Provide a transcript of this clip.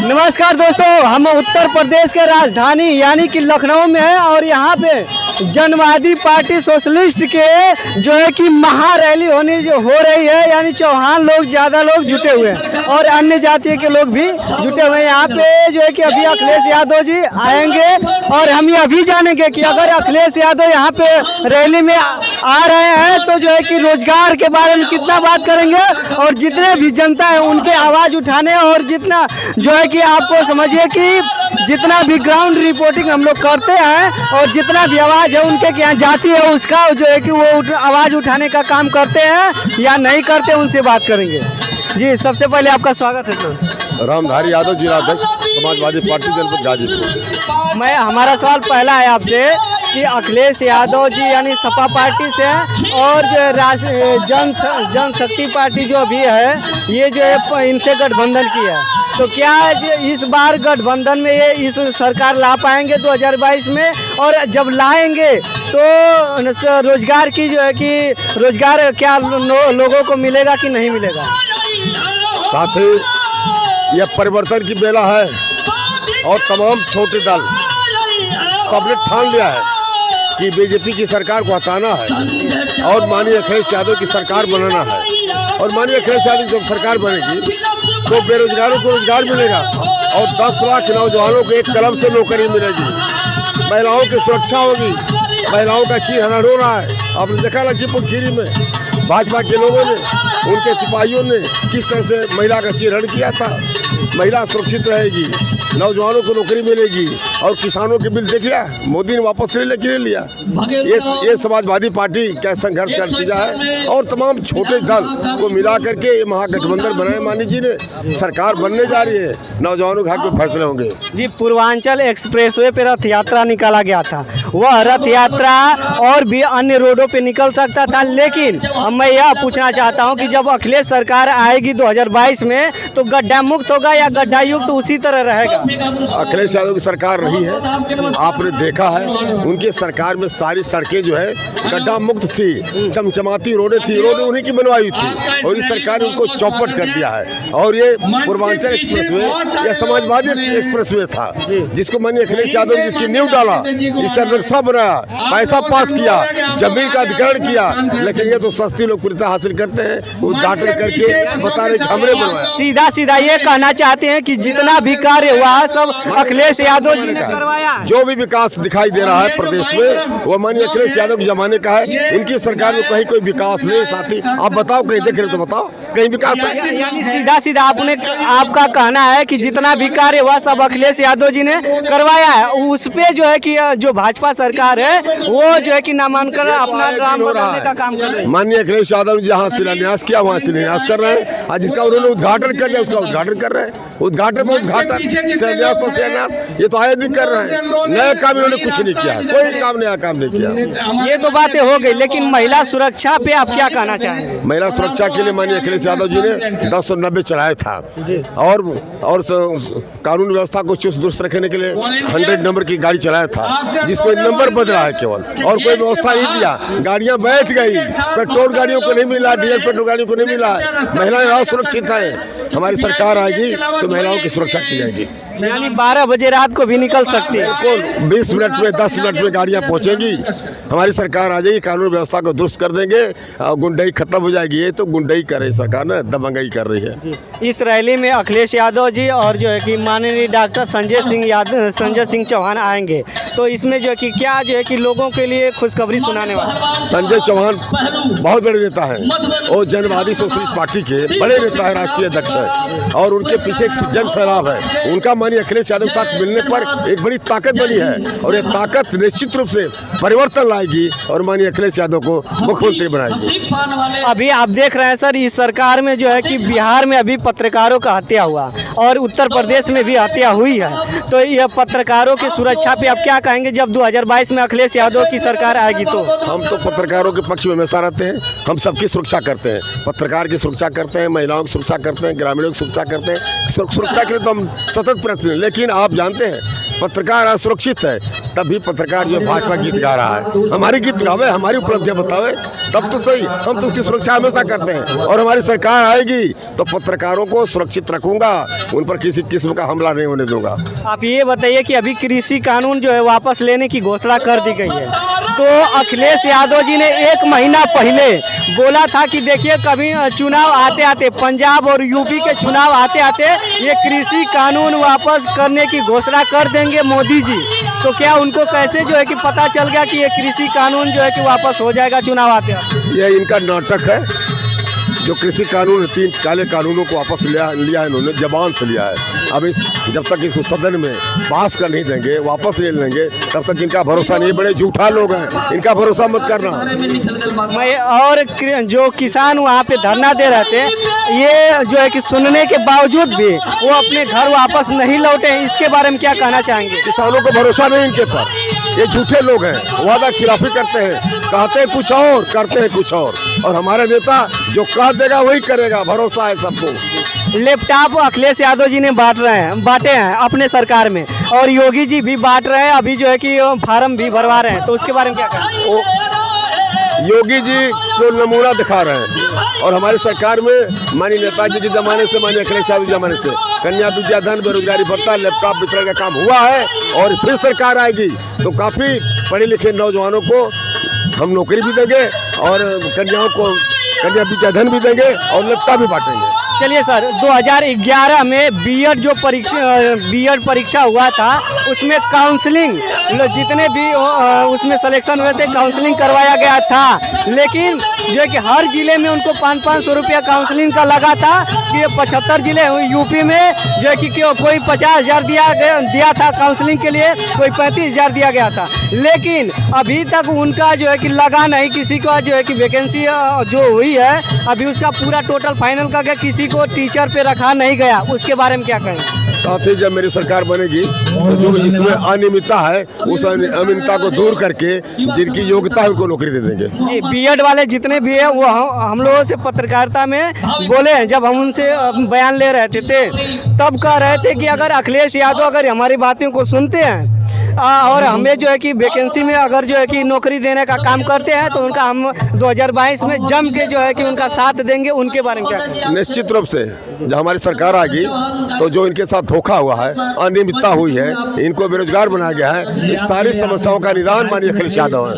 नमस्कार दोस्तों, हम उत्तर प्रदेश के राजधानी यानी कि लखनऊ में हैं और यहाँ पे जनवादी पार्टी सोशलिस्ट के जो है कि महारैली हो रही है। यानी चौहान लोग ज़्यादा लोग जुटे हुए हैं और अन्य जाति के लोग भी जुटे हुए हैं। यहाँ पे जो है कि अभी अखिलेश यादव जी आएंगे और हम ये अभी जानेंगे कि अगर अखिलेश यादव यहाँ पे रैली में आ रहे हैं तो जो है कि रोजगार के बारे में कितना बात करेंगे और जितने भी जनता है उनके आवाज़ उठाने और जितना जो है कि आपको समझिए कि जितना भी ग्राउंड रिपोर्टिंग हम लोग करते हैं और जितना भी आवाज़ है उनके यहाँ जाती है उसका जो है कि वो आवाज़ उठाने का काम करते हैं या नहीं करते, उनसे बात करेंगे। जी, सबसे पहले आपका स्वागत है सर। रामधारी यादव जिलाध्यक्ष समाजवादी पार्टी जनपद गाजीपुर। हमारा सवाल पहला है आपसे कि अखिलेश यादव जी यानी सपा पार्टी से हैं और जो जनशक्ति पार्टी जो भी है ये जो है इनसे गठबंधन की है, तो क्या इस बार गठबंधन में ये इस सरकार ला पाएंगे 2022 में? और जब लाएंगे तो रोजगार की जो है कि रोजगार क्या लोगों को मिलेगा कि नहीं मिलेगा? साथ ही यह परिवर्तन की बेला है और तमाम छोटे दल सबने ठान लिया है कि बीजेपी की सरकार को हटाना है और माननीय अखिलेश यादव की सरकार बनाना है। और माननीय अखिलेश यादव जब सरकार बनेगी तो बेरोजगारों को रोजगार मिलेगा और 10 लाख नौजवानों को एक कलम से नौकरी मिलेगी। महिलाओं की सुरक्षा होगी। महिलाओं का चीरहरण हो रहा है, आपने देखा लखीमपुर खीरी में भाजपा के लोगों ने, उनके सिपाहियों ने किस तरह से महिला का चीरहरण किया था। महिला सुरक्षित रहेगी, नौजवानों को नौकरी मिलेगी और किसानों के बिल देख लिया मोदी ने वापस ले लिया। ये समाजवादी पार्टी का संघर्ष का नतीजा है और तमाम छोटे दल को मिला करके ये महागठबंधन बनाए मानी जी ने सरकार बनने जा रही है। नौजवानों के हक में फैसले होंगे। जी, पूर्वांचल एक्सप्रेसवे पे रथ यात्रा निकाला गया था, वह रथ यात्रा और भी अन्य रोडों पे निकल सकता था, लेकिन मैं यह पूछना चाहता हूं कि जब अखिलेश सरकार आएगी 2022 में तो गड्ढा मुक्त होगा या गड्ढा युक्त उसी तरह रहेगा? अखिलेश यादव की सरकार रही है, आपने देखा है उनकी सरकार में सारी सड़कें जो है गड्ढा मुक्त थी, चमचमाती रोडें थी, रोडें उन्हीं की बनवाई थी और इस सरकार ने उनको चौपट कर दिया है। और ये पूर्वांचल एक्सप्रेसवे या समाजवादी एक्सप्रेसवे था जिसको माननीय अखिलेश यादव ने जिसकी नींव डाला, इसका नक्शा बनाया, पैसा पास किया, जमीन का अधिग्रहण किया, लेकिन ये तो सस्ती लोकप्रियता हासिल करते हैं, उद्घाटन करके बता रहे हमने बनवाया। सीधा ये कहना चाहते हैं कि जितना भी कार्य हुआ सब अखिलेश यादव जी ने करवाया। जो भी विकास दिखाई दे रहा है प्रदेश में वो माननीय अखिलेश यादव के जमाने का है। इनकी सरकार में कहीं कोई विकास नहीं। साथी आप बताओ, कहीं देख रहे तो बताओ कहीं विकास है? यानी सीधा आपका कहना है कि जितना भी कार्य हुआ सब अखिलेश यादव जी ने करवाया है। उस पे जो है कि जो भाजपा सरकार है वो जो है कि नामांकन अपना नाम बदलने का काम कर रही है। माननीय अखिलेश यादव जहाँ शिलान्यास किया वहाँ शिलान्यास कर रहे हैं, और जिसका उन्होंने उद्घाटन कर दिया उसका उद्घाटन कर रहे हैं। उद्घाटन में उद्घाटन, शिलान्यास पर शिलान्यास, ये तो आए दिन कर रहे हैं। नया काम इन्होंने कुछ नहीं किया, कोई काम नया काम नहीं किया। ये तो बातें हो गई, लेकिन महिला सुरक्षा पे आप क्या कहना चाहेंगे? महिला सुरक्षा के लिए माननीय अखिलेश यादव जी ने 1090 चलाया था और कानून व्यवस्था को चुस्त दुरुस्त रखने के लिए 100 नंबर की गाड़ी चलाया था, जिसको नंबर बदला है केवल, और कोई व्यवस्था नहीं दिया। गाड़ियां बैठ गई, पेट्रोल गाड़ियों को नहीं मिला, डीजल पेट्रोल गाड़ियों को नहीं मिला। महिलाएं असुरक्षित हैं। हमारी सरकार आएगी तो महिलाओं की सुरक्षा की जाएगी। यानी 12 बजे रात को भी निकल सकती है। बिल्कुल 20 मिनट में 10 मिनट में गाड़ियां पहुंचेंगी। हमारी सरकार आ जाएगी, कानून व्यवस्था को दुरुस्त कर देंगे और गुंडाई खत्म हो जाएगी। ये तो गुंडाई कर रही सरकार ने, दबंगई कर रही है। इस रैली में अखिलेश यादव जी और जो है कि माननीय डॉक्टर संजय सिंह चौहान आएंगे, तो इसमें जो है कि क्या जो है कि लोगों के लिए खुशखबरी सुनाने वाला? संजय चौहान बहुत बड़े नेता है और जनवादी सोशलिस्ट पार्टी के बड़े नेता है, राष्ट्रीय अध्यक्ष है और उनके पीछे एक जन सैलाब है। उनका माननीय अखिलेश यादव के साथ मिलने पर एक बड़ी ताकत बनी है और ये ताकत निश्चित रूप से परिवर्तन लाएगी और माननीय अखिलेश यादव को मुख्यमंत्री बनाएगी। अभी आप देख रहे हैं सर, इस सरकार में जो है कि बिहार में अभी पत्रकारों का हत्या हुआ और उत्तर प्रदेश में भी हत्या हुई है, तो यह पत्रकारों की सुरक्षा पे आप क्या कहेंगे जब 2022 में अखिलेश यादव की सरकार आएगी? तो हम तो पत्रकारों के पक्ष में हमेशा रहते हैं, हम सबकी सुरक्षा करते हैं, पत्रकार की सुरक्षा करते हैं, महिलाओं की सुरक्षा करते हैं, ग्रामीणों की सुरक्षा करते हैं। सुरक्षा के लिए तो हम सतत प्रयत्न, लेकिन आप जानते हैं पत्रकार असुरक्षित है, तब भी पत्रकार जो भाजपा गीत गा रहा है, हमारी गीत गावे, हमारी उपलब्धियां बतावे, तब तो सही। हम तो उसकी सुरक्षा हमेशा करते हैं और हमारी सरकार आएगी तो पत्रकारों को सुरक्षित रखूंगा, उन पर किसी किस्म का हमला नहीं होने दूंगा। आप ये बताइए कि अभी कृषि कानून जो है वापस लेने की घोषणा कर दी गई है, तो अखिलेश यादव जी ने 1 महीना पहले बोला था कि देखिए कभी चुनाव आते आते, पंजाब और यूपी के चुनाव आते आते ये कृषि कानून वापस करने की घोषणा कर देंगे मोदी जी। तो क्या उनको कैसे जो है कि पता चल गया कि ये कृषि कानून जो है कि वापस हो जाएगा चुनाव आते आते? ये इनका नाटक है। जो कृषि कानून 3 काले कानूनों को वापस लिया है इन्होंने, जबान से लिया है। अब जब तक इसको सदन में पास कर नहीं देंगे, वापस ले लेंगे, तब तक इनका भरोसा नहीं। बड़े झूठा लोग हैं, इनका भरोसा मत करना। मैं और जो किसान वहाँ पे धरना दे रहे थे, ये जो है कि सुनने के बावजूद भी वो अपने घर वापस नहीं लौटे, इसके बारे में क्या कहना चाहेंगे? किसानों को भरोसा नहीं इनके पर, ये झूठे लोग हैं, वादा खिलाफी करते हैं, कहते हैं कुछ और करते हैं कुछ और हमारे नेता जो कह देगा वही करेगा, भरोसा है सबको। लैपटॉप अखिलेश यादव जी ने बांटे हैं अपने सरकार में, और योगी जी भी बांट रहे हैं, अभी जो है कि फार्म भी भरवा रहे हैं, तो उसके बारे में क्या कहें? योगी जी जो नमूना दिखा रहे हैं और हमारी सरकार में माननीय नेताजी के जमाने से, माननीय अखिलेश यादव जमाने से कन्या विद्याधन, बेरोजगारी भत्ता, लैपटॉप वितरण का काम हुआ है और फिर सरकार आएगी तो काफ़ी पढ़े लिखे नौजवानों को हम नौकरी भी देंगे और कन्याओं को कन्या विद्याधन भी देंगे और लैपटॉप भी बांटेंगे। चलिए सर, 2011 में बीएड परीक्षा हुआ था, उसमें काउंसलिंग जितने भी उसमें सिलेक्शन हुए थे काउंसलिंग करवाया गया था, लेकिन जो है कि हर जिले में उनको 500-500 रुपया काउंसलिंग का लगा था कि 75 जिले यूपी में जो है कि कोई 50,000 दिया था काउंसलिंग के लिए, कोई 35,000 दिया गया था, लेकिन अभी तक उनका जो है कि लगा नहीं। किसी का जो है कि वैकेंसी जो हुई है अभी उसका पूरा टोटल फाइनल करके किसी को टीचर पे रखा नहीं गया, उसके बारे में क्या कहें? साथ ही जब मेरी सरकार बनेगी तो जो इसमें अनियमितता है उस अनियमितता को दूर करके जिनकी योग्यता है उनको नौकरी दे देंगे। जी, बीएड वाले जितने भी है वो हम लोगों से पत्रकारिता में बोले हैं, जब हम उनसे बयान ले रहे थे तब कह रहे थे कि अगर अखिलेश यादव अगर हमारी बातों को सुनते हैं और हमें जो है कि वैकेंसी में अगर जो है कि नौकरी देने का काम करते हैं तो उनका हम 2022 में जम के जो है कि उनका साथ देंगे, उनके बारे में क्या कहें? निश्चित रूप से जब हमारी सरकार आएगी तो जो इनके साथ धोखा हुआ है, अनियमितता हुई है, इनको बेरोजगार बनाया गया है, इस सारी समस्याओं का निदान माननीय अखिलेश यादव है।